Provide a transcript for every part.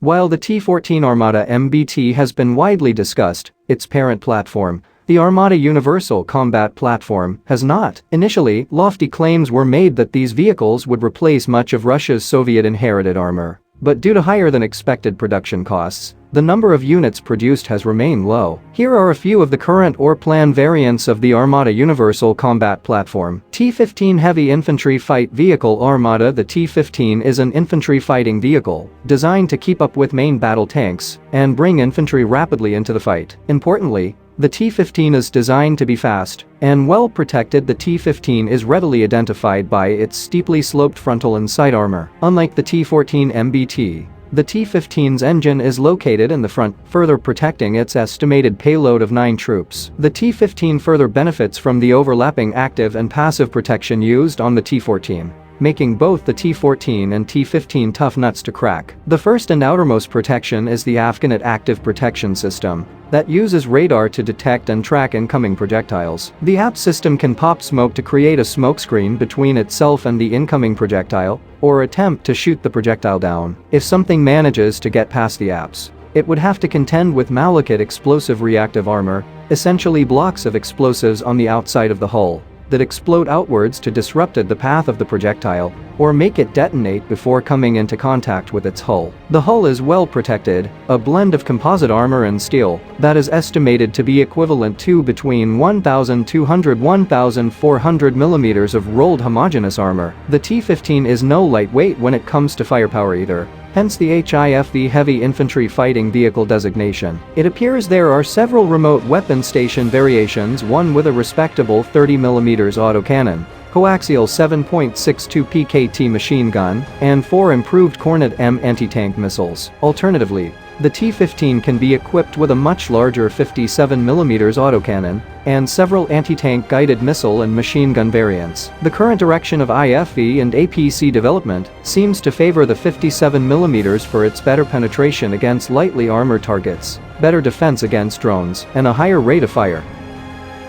While the T-14 Armata MBT has been widely discussed, its parent platform, the Armata Universal Combat Platform, has not. Initially, lofty claims were made that these vehicles would replace much of Russia's Soviet-inherited armor. But due to higher-than-expected production costs, the number of units produced has remained low. Here are a few of the current or planned variants of the Armata Universal Combat Platform. T-15 Heavy Infantry Fight Vehicle Armata. The T-15 is an infantry fighting vehicle designed to keep up with main battle tanks and bring infantry rapidly into the fight. Importantly, the T-15 is designed to be fast and well protected. The T-15 is readily identified by its steeply sloped frontal and side armor. Unlike the T-14 MBT, the T-15's engine is located in the front, further protecting its estimated payload of 9 troops. The T-15 further benefits from the overlapping active and passive protection used on the T-14, making both the T-14 and T-15 tough nuts to crack. The first and outermost protection is the Afghanet Active Protection System that uses radar to detect and track incoming projectiles. The AP system can pop smoke to create a smokescreen between itself and the incoming projectile, or attempt to shoot the projectile down. If something manages to get past the APs, it would have to contend with Malachite explosive reactive armor, essentially blocks of explosives on the outside of the hull that explode outwards to disrupt the path of the projectile or make it detonate before coming into contact with its hull. The hull is well protected, a blend of composite armor and steel that is estimated to be equivalent to between 1,200–1,400 millimeters of rolled homogeneous armor. The T-15 is no lightweight when it comes to firepower either, hence the HIFV Heavy Infantry Fighting Vehicle designation. It appears there are several remote weapon station variations, one with a respectable 30mm autocannon, coaxial 7.62 PKT machine gun, and 4 improved Kornet M anti-tank missiles. Alternatively, the T-15 can be equipped with a much larger 57mm autocannon and several anti-tank guided missile and machine gun variants. The current direction of IFV and APC development seems to favor the 57mm for its better penetration against lightly armored targets, better defense against drones, and a higher rate of fire.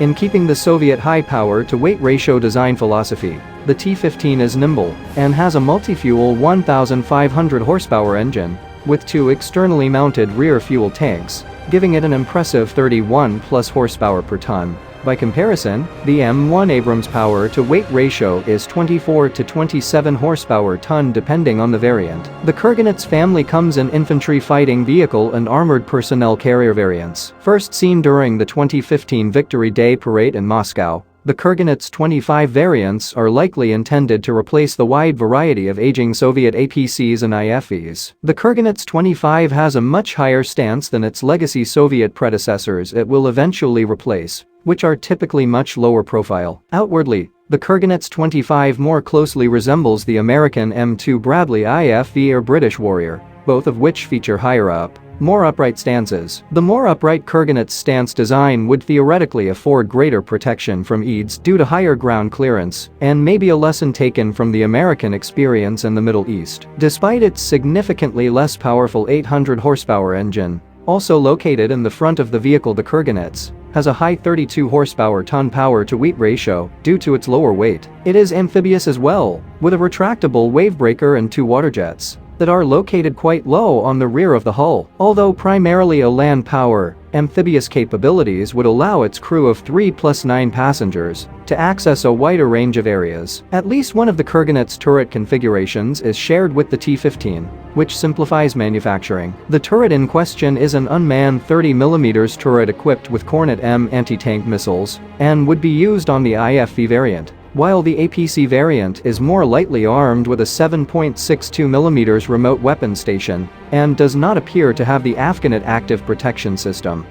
In keeping the Soviet high-power-to-weight ratio design philosophy, the T-15 is nimble and has a multi-fuel 1,500 horsepower engine with 2 externally mounted rear fuel tanks, giving it an impressive 31+ horsepower per ton. By comparison, the M1 Abrams power-to-weight ratio is 24–27 horsepower ton depending on the variant. The Kurganets family comes in infantry fighting vehicle and armored personnel carrier variants. First seen during the 2015 Victory Day parade in Moscow, the Kurganets 25 variants are likely intended to replace the wide variety of aging Soviet APCs and IFVs. The Kurganets 25 has a much higher stance than its legacy Soviet predecessors it will eventually replace, which are typically much lower profile. Outwardly, the Kurganets 25 more closely resembles the American M2 Bradley IFV or British Warrior, both of which feature higher-up, more upright stances. The more upright Kurganets stance design would theoretically afford greater protection from EADs due to higher ground clearance, and maybe a lesson taken from the American experience in the Middle East. Despite its significantly less powerful 800 horsepower engine, also located in the front of the vehicle, the Kurganets has a high 32 horsepower ton power-to-weight ratio due to its lower weight. It is amphibious as well, with a retractable wavebreaker and 2 water jets that are located quite low on the rear of the hull. Although primarily a land power, amphibious capabilities would allow its crew of 3+9 passengers to access a wider range of areas. At least one of the Kurganets' turret configurations is shared with the T-15, which simplifies manufacturing. The turret in question is an unmanned 30mm turret equipped with Kornet M anti-tank missiles and would be used on the IFV variant, while the APC variant is more lightly armed with a 7.62mm remote weapon station and does not appear to have the Afghanet Active Protection System.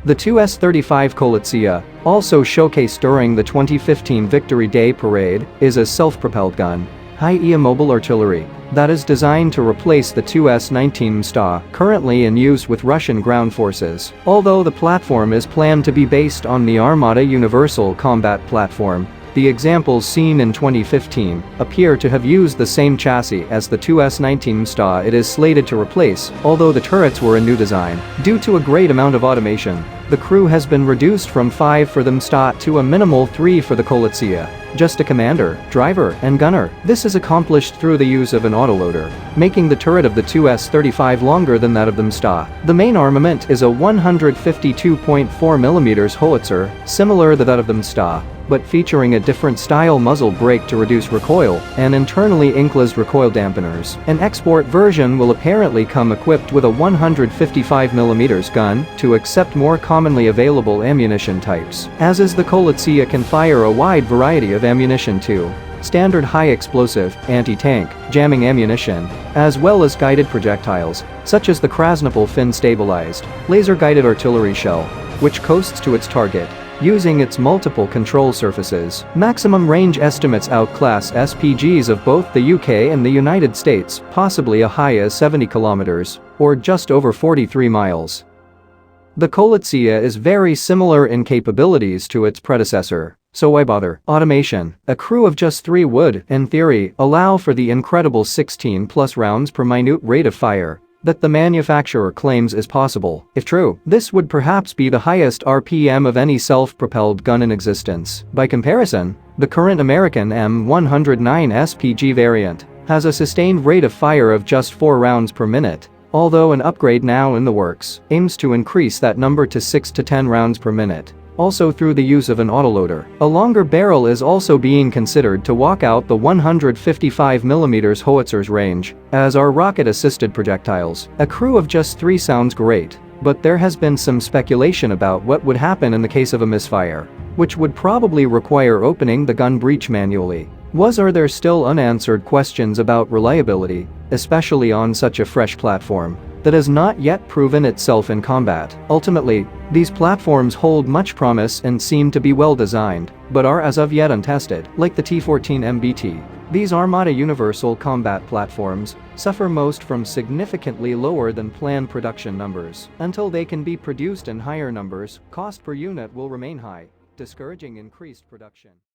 The 2S-35 Kolitsia, also showcased during the 2015 Victory Day parade, is a self-propelled gun, high-EA mobile artillery that is designed to replace the 2S-19 Msta, currently in use with Russian ground forces. Although the platform is planned to be based on the Armata Universal Combat Platform, the examples seen in 2015 appear to have used the same chassis as the 2S-19 Msta it is slated to replace, although the turrets were a new design. Due to a great amount of automation, the crew has been reduced from 5 for the Msta to a minimal 3 for the Kolitsia. just a commander, driver, and gunner. This is accomplished through the use of an autoloader, making the turret of the 2S-35 longer than that of the MSTA. The main armament is a 152.4mm howitzer, similar to that of the MSTA, but featuring a different style muzzle brake to reduce recoil, and internally enclosed recoil dampeners. An export version will apparently come equipped with a 155mm gun to accept more commonly available ammunition types. As is the Kolotsia can fire a wide variety of ammunition too. Standard high-explosive, anti-tank, jamming ammunition, as well as guided projectiles, such as the Krasnopol fin-stabilized, laser-guided artillery shell, which coasts to its target, using its multiple control surfaces. Maximum range estimates outclass SPGs of both the UK and the United States, possibly as high as 70 kilometers, or just over 43 miles. The Kolotsia is very similar in capabilities to its predecessor, so why bother? Automation. A crew of just 3 would, in theory, allow for the incredible 16+ rounds per minute rate of fire that the manufacturer claims is possible. If true, this would perhaps be the highest RPM of any self-propelled gun in existence. By comparison, the current American M109 SPG variant has a sustained rate of fire of just 4 rounds per minute, although an upgrade now in the works aims to increase that number to 6 to 10 rounds per minute. Also through the use of an autoloader. A longer barrel is also being considered to walk out the 155mm howitzer's range, as are rocket-assisted projectiles. A crew of just 3 sounds great, but there has been some speculation about what would happen in the case of a misfire, which would probably require opening the gun breech manually. Are there still unanswered questions about reliability, especially on such a fresh platform that has not yet proven itself in combat? Ultimately, these platforms hold much promise and seem to be well designed, but are as of yet untested. Like the T-14 MBT, these Armata Universal Combat Platforms suffer most from significantly lower than planned production numbers. Until they can be produced in higher numbers, cost per unit will remain high, discouraging increased production.